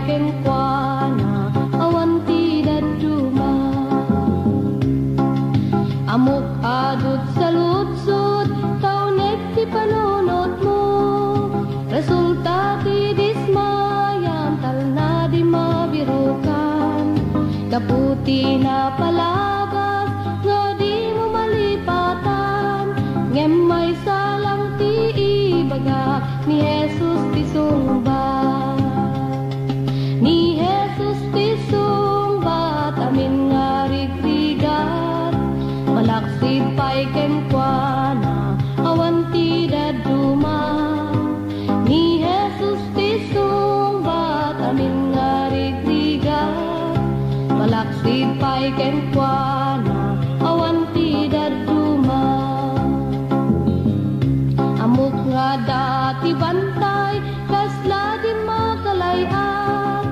kenkwana awan ti daduma. Amok adut sa lutsod taunek ti panunot mo. Resulta ti dismayan tal na di mabirukan. Kaputi na palagas nga di mo malipatan. Ngem may salang ti ibaga ni Jesus ti sungbat. Ni Jesus ti sungbat amin nga rigrigat. Malaksid pa'y kenkwana awan ti daduma. Ni Jesus ti sungbat amin nga rigrigat. Malaksid pa'y kenkwana awan ti daduma. Amok nga dati bantay kasla di makalayan.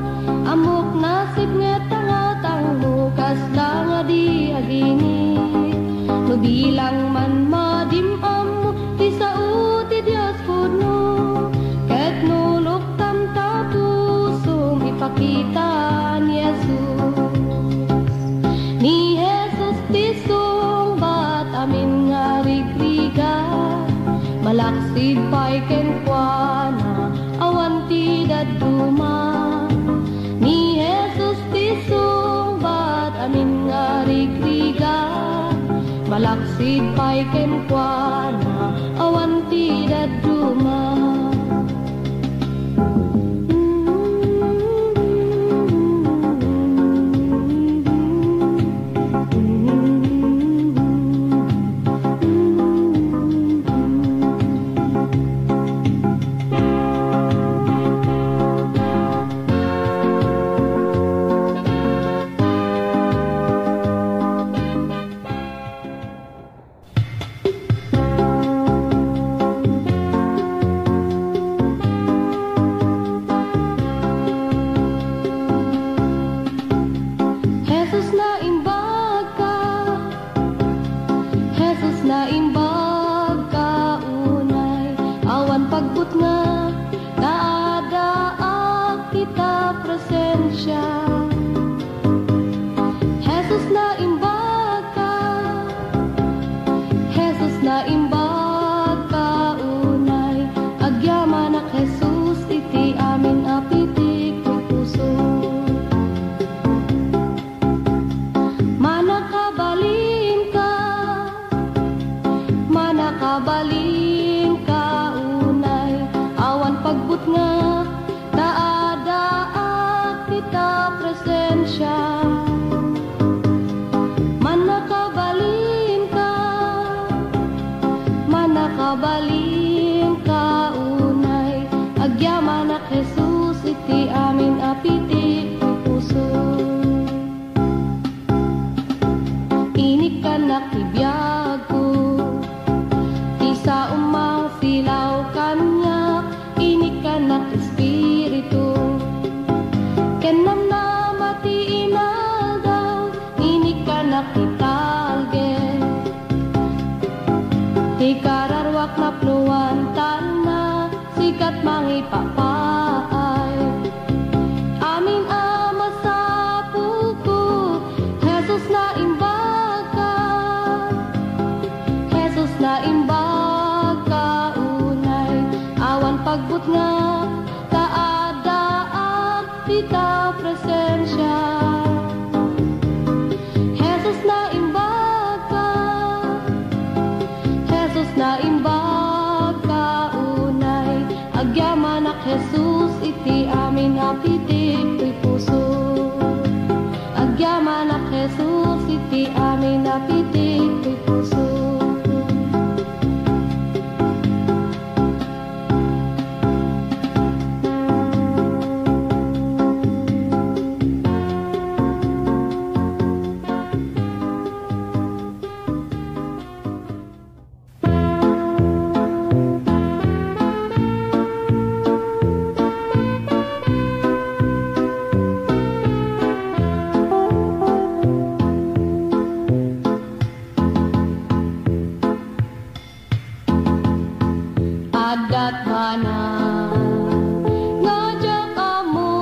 Amok nasib nga tangatang mo kasla nga di aginit. Nubilang man madimam mo ti sao ti Dios puno. Ket nulok tam tapusong ipakita ni Jesus. Ni Jesus ti sungbat amin nga rigrigat. Malaksid pa'y kenkwana awan ti daduma. Ni Jesus ti sungbat amin nga rigrigat. Malaksid pa'y kenkwana awan ti daduma. Adat mana ngajak kamu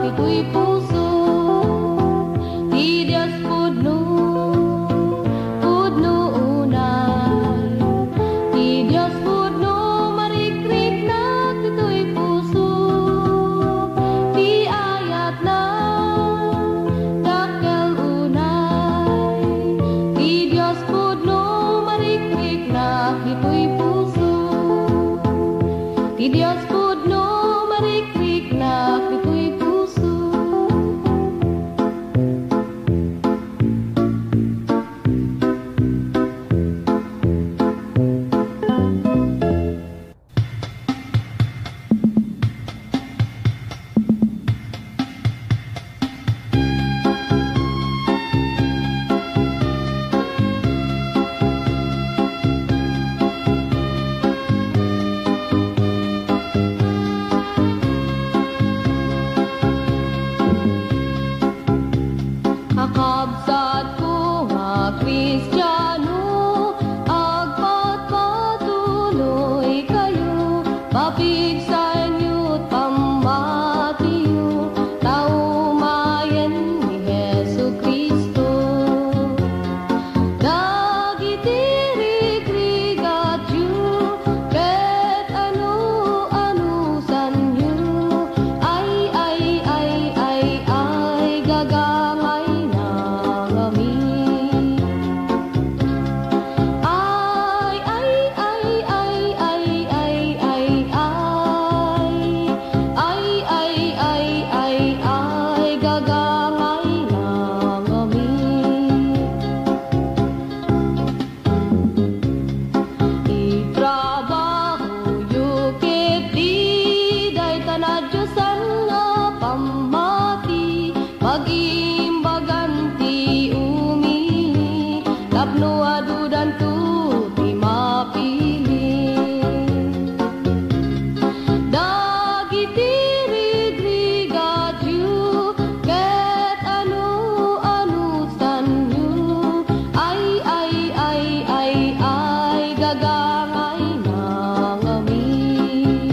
ito'y puso. Ti Diyos pudno unay. Ti Diyos pudno marikrik na ito'y puso. Ti ayat na dakkel unay. Ti Diyos pudno marikrik na ito'y puso. Ti Diyos pudno marikrik na ito'y puso. Kakabsat ko nga Kristiyano, agpatpatuloy kayo, papig sa inyo't pamatiyo, taumayan ni Jesu Kristo. Dagitirigrigat yu, ket ano sanyo, ay gagangay pag-imbaganti umili, tapno adudan tu ti mapili. Dagitirigligat yu, ket ano sanyo, ay gagangay ng amin.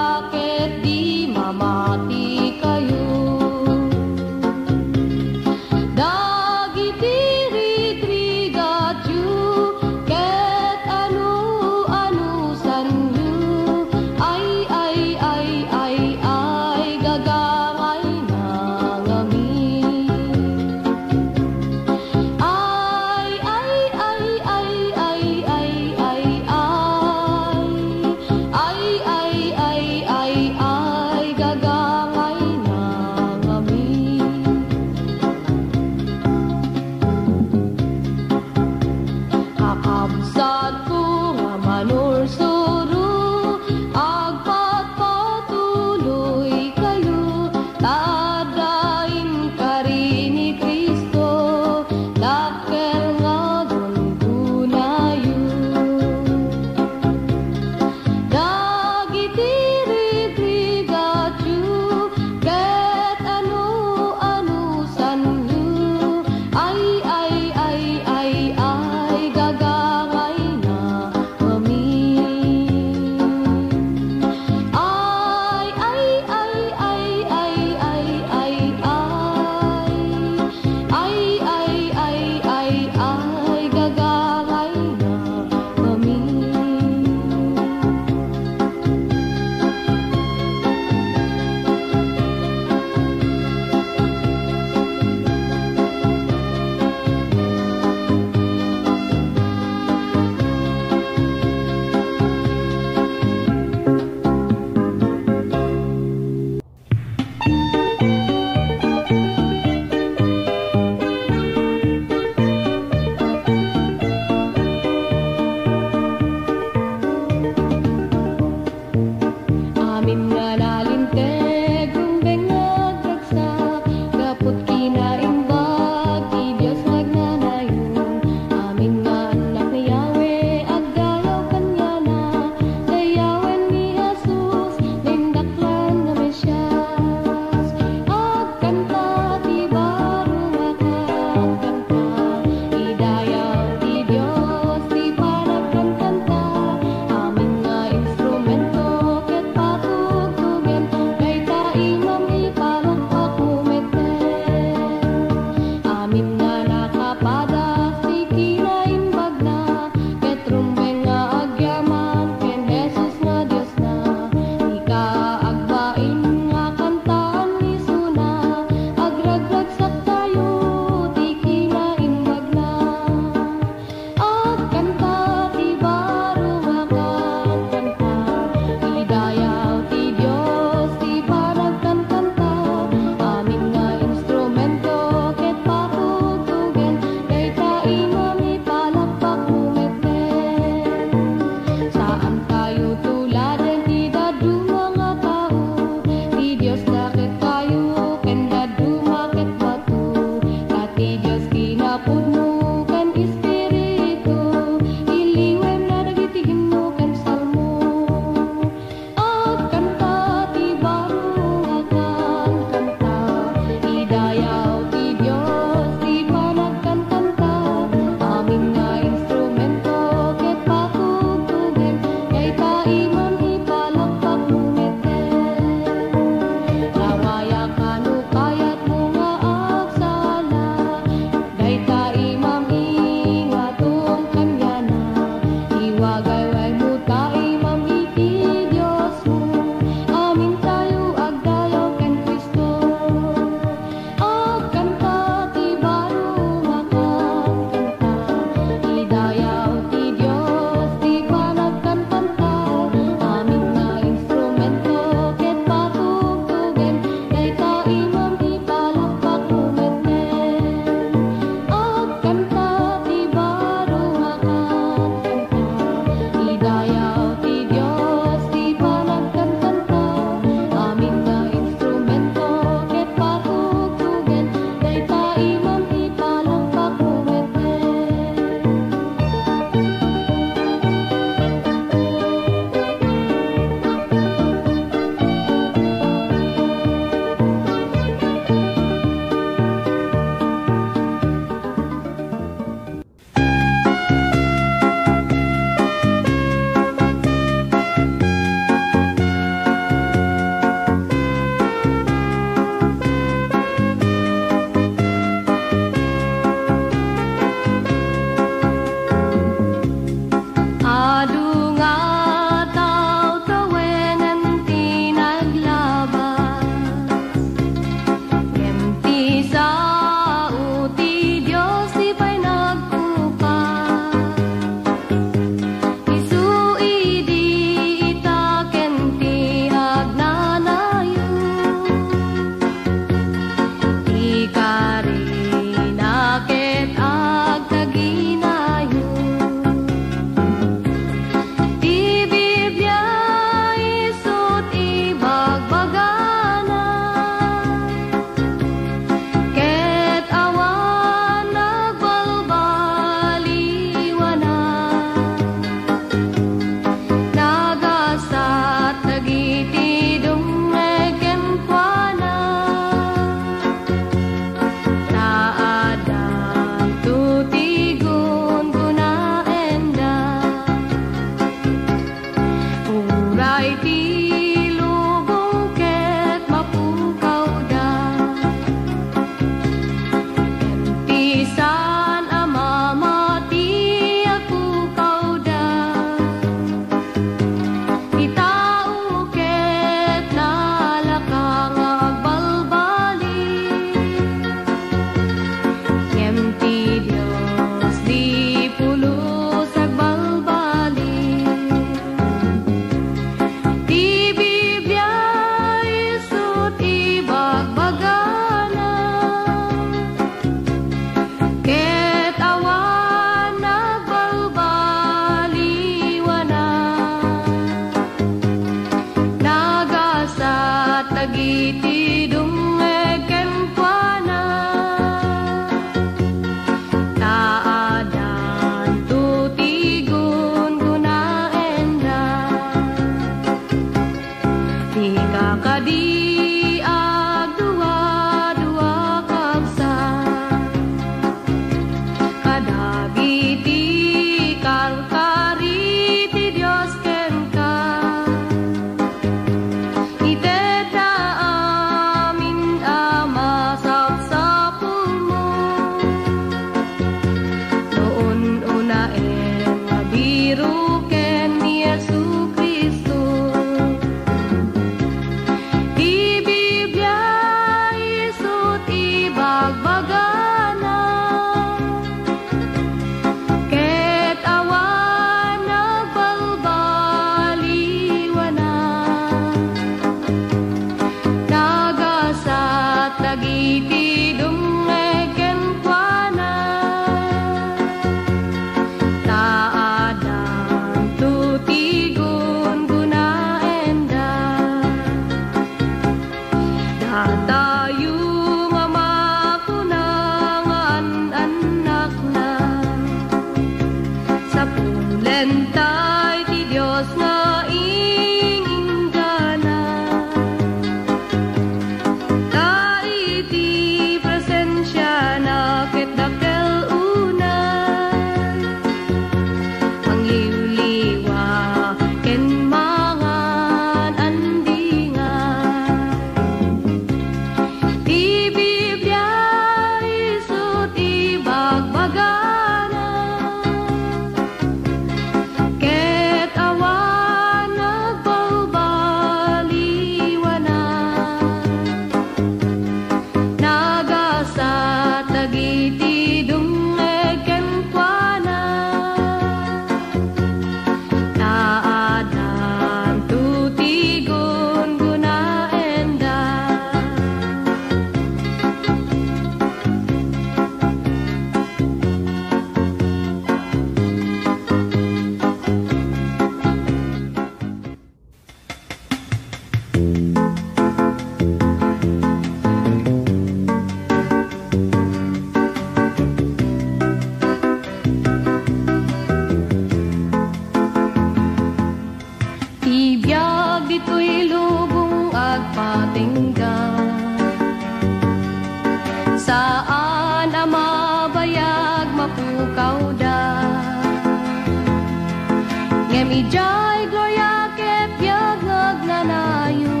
Jai gloria ket biag nagnanayo.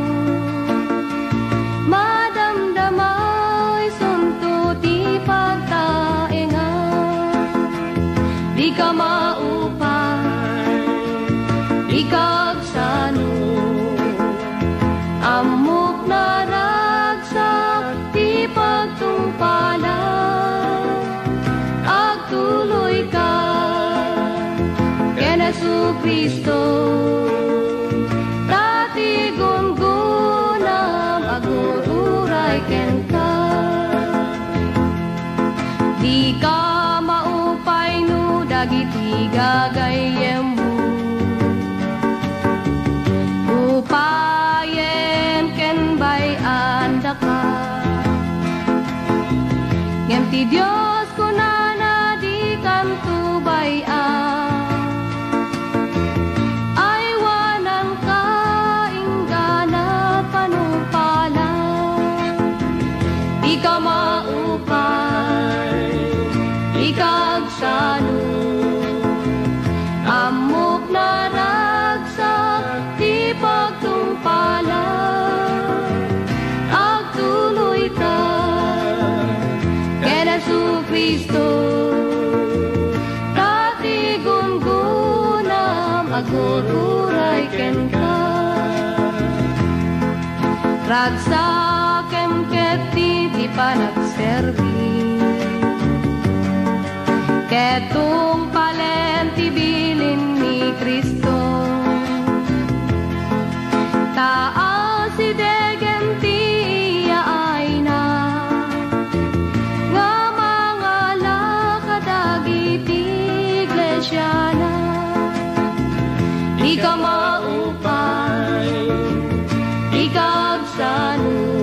Madamdamay sunto ti pagtaenga. Di ka maupay, di kagsano. Amok na ragsak ti pagtungpalan. Agtuloy ka ken Jesucristo. Dati gungunam agururay ken ka. Di ka maupay no dagiti gagayem mo. Upayen ken bayan da ka. Ngem ti Dios kunana di kan tubayan. Ay wanan ka inggana panumpalan. Di ka maupay, di kagsano. Amok na ragsak ti pagtungpalan. Agtuloy ka ken Jesucristo. Dati gungunam agururay ken ka. Ragsakem ket ti panagserbi. Ketong palen ti bilin ni Kristo. Taas si degen ti yaay na. Nga mga lakadagiti iglesia na. Di ka maupay, di kagsano.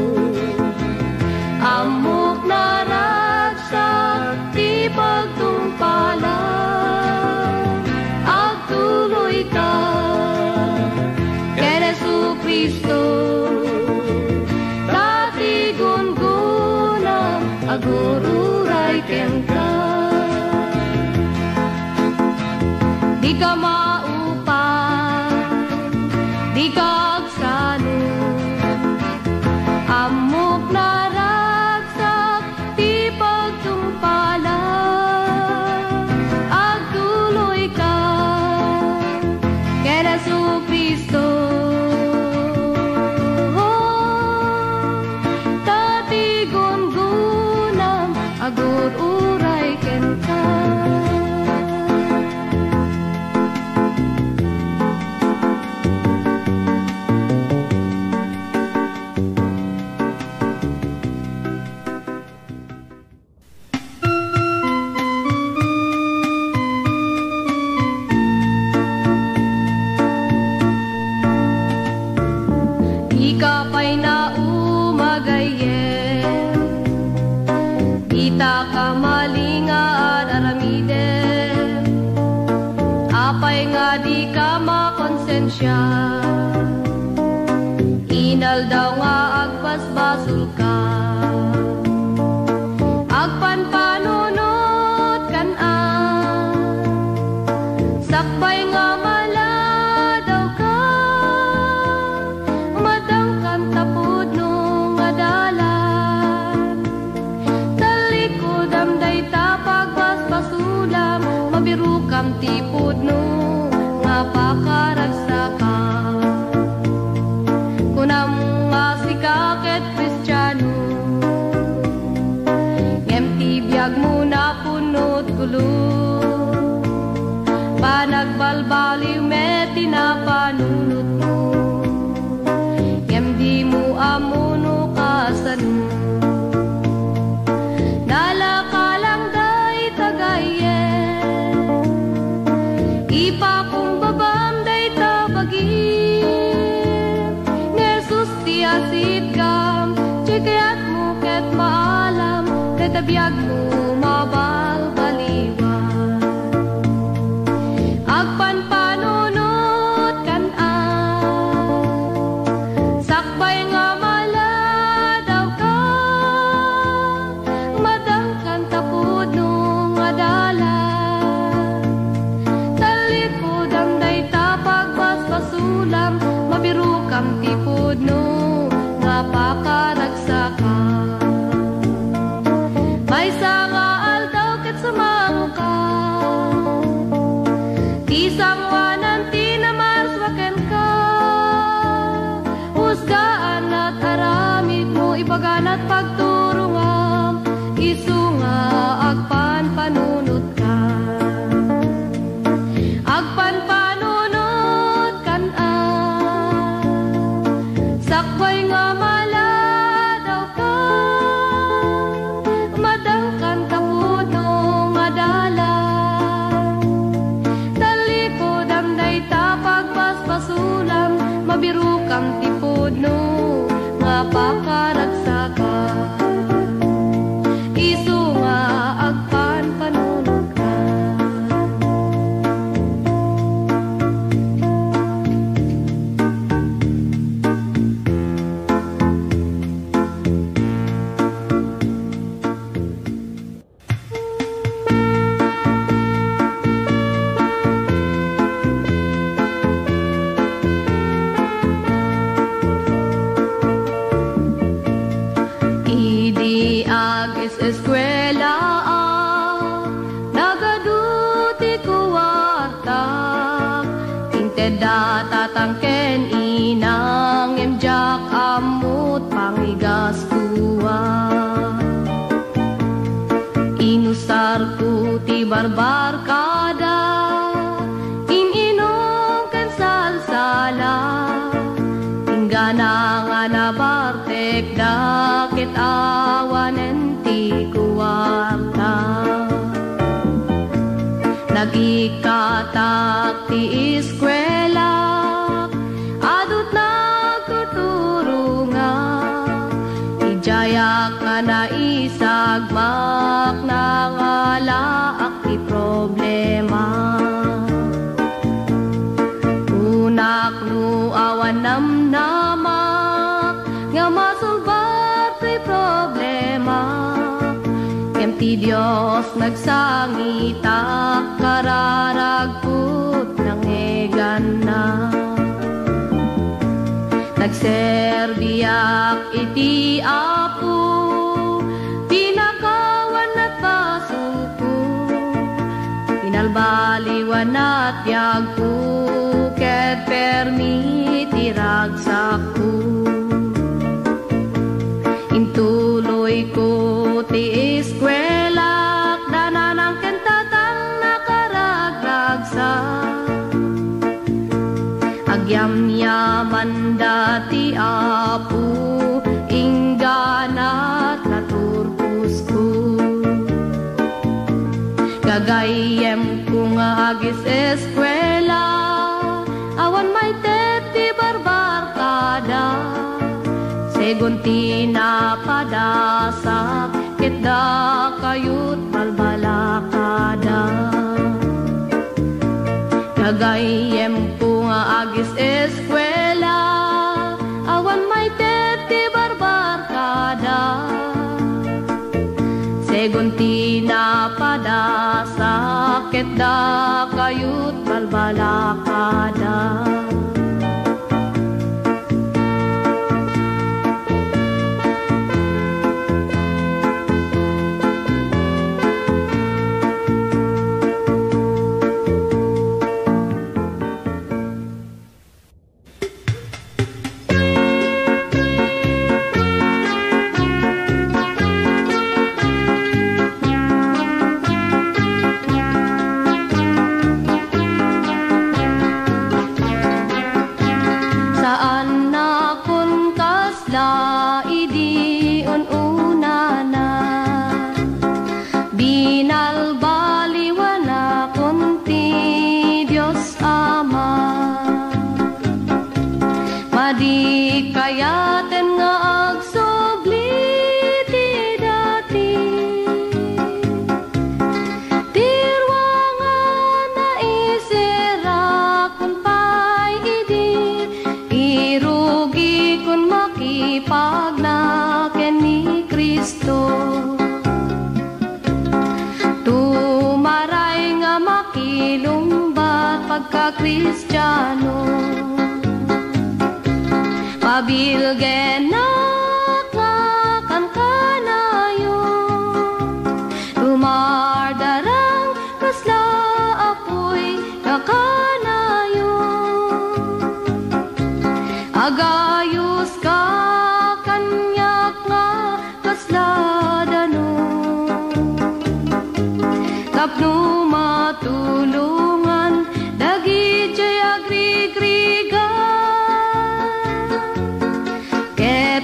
Amok na ragsak ti pagtungpalan. Agtuloy ka ken Jesucristo. Dati gungunam agururay ken ka. Di ka maupay, di kagsano. Amok na ragsak ti pagtungpalan. Agtuloy ka ken Jesucristo. Dati gungunam agururay ken ka. Ikapay na umagayem. Ita ka malingaan aramiden. Apay nga di ka makonsensya. Inal daw nga agbasbasol ka. Agpanpanunot kan-an. Sakbay nga mala daw ka. Madangkan tapod nung adalan. Talikod amday tapag basbasulam. Mabirukam tipod nung nga pakaragsakan. Kunam nga sikaket Kristiyano. Ngem ti biag mo na punot gulo. Panagbalbaliw met tinapanunot mo. Ngem di mo amuno kasano. Nalakalang day tagayen. Ipakong babam day tabagin. Nesus ti asid gam. Chikayat mo ket maalam. Ket abiyag mo mabalbaliwan. Agpanpanunot kan-an. Sakbay nga mala daw ka. Madangkan tapod nung adalan. Talikod amday tapa agis eskwela nagaduti kuwarta inteda tatangken inang emjak amut pangigas kuwa inusar ku ti barbar kada ininom ken salsala ingganang anabartek dakit awanen ti kuwarta nagikatak ti eskwela adut nagtuturunga ijayak nga naisagmak nangalaak ti problema unak nu awan namnamak nga masulbar ti problema kem ti Dios nagsangitak kararagput ng egana nagserbiak iti apo pinakawan at pasuko pinalbaliwan at yagpo ket permiti ragsaku intuloy ko ti eskwela dananang kentatang nakaragragsak agyam-yaman dati apo ingganat naturpus ko gagayem ko nga agis eskwela awan may teti barbar kada segunti na padasak kitda kayut balbalakada gagayem ko nga agis eskwela awan may teti barbar kada segunti na padasak kitda kayut balbalakada kayaten nga agsubli ti dati tirwangan na isira kun pay idi irugi kun makipagnaken ni Kristo tumaray nga makilumbat pagka Kristiyano pabilgen na kan kanayo tumardarang kasla apoy nakanayo agayos ka kanyak nga kasla dano tapno matulungan dagi jay agrigriga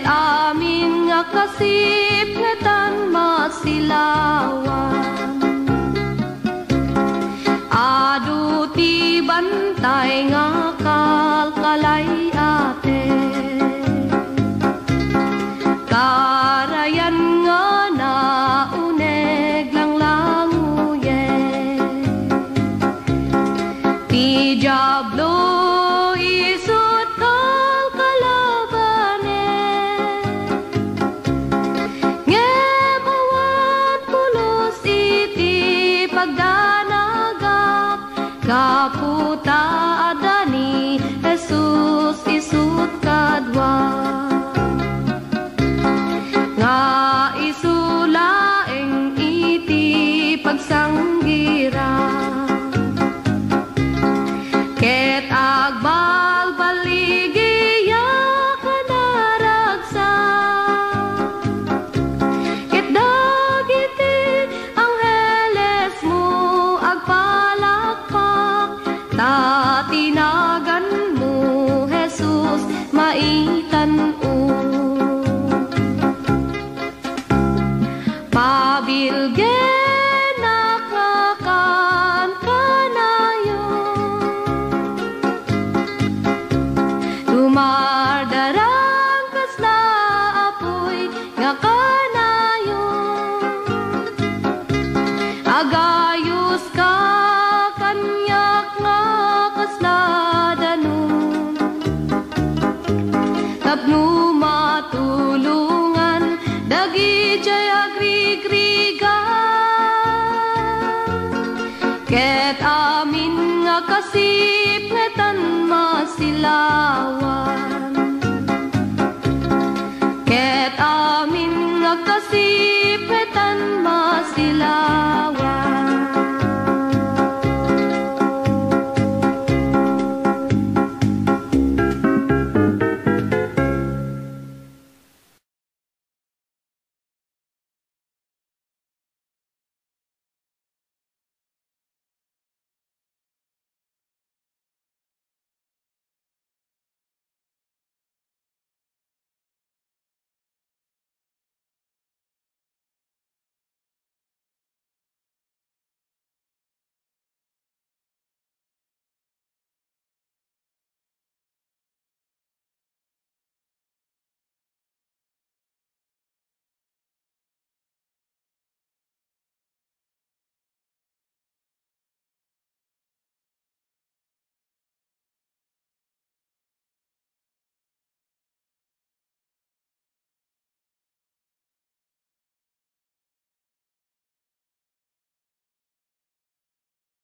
amin nga kasip ngetan masilawan adu ti bantay nga kalkalay ate karayan nga nauneg lang languye ti Diablo agrigriga. Ket amin nga kasip ngetan masilawa.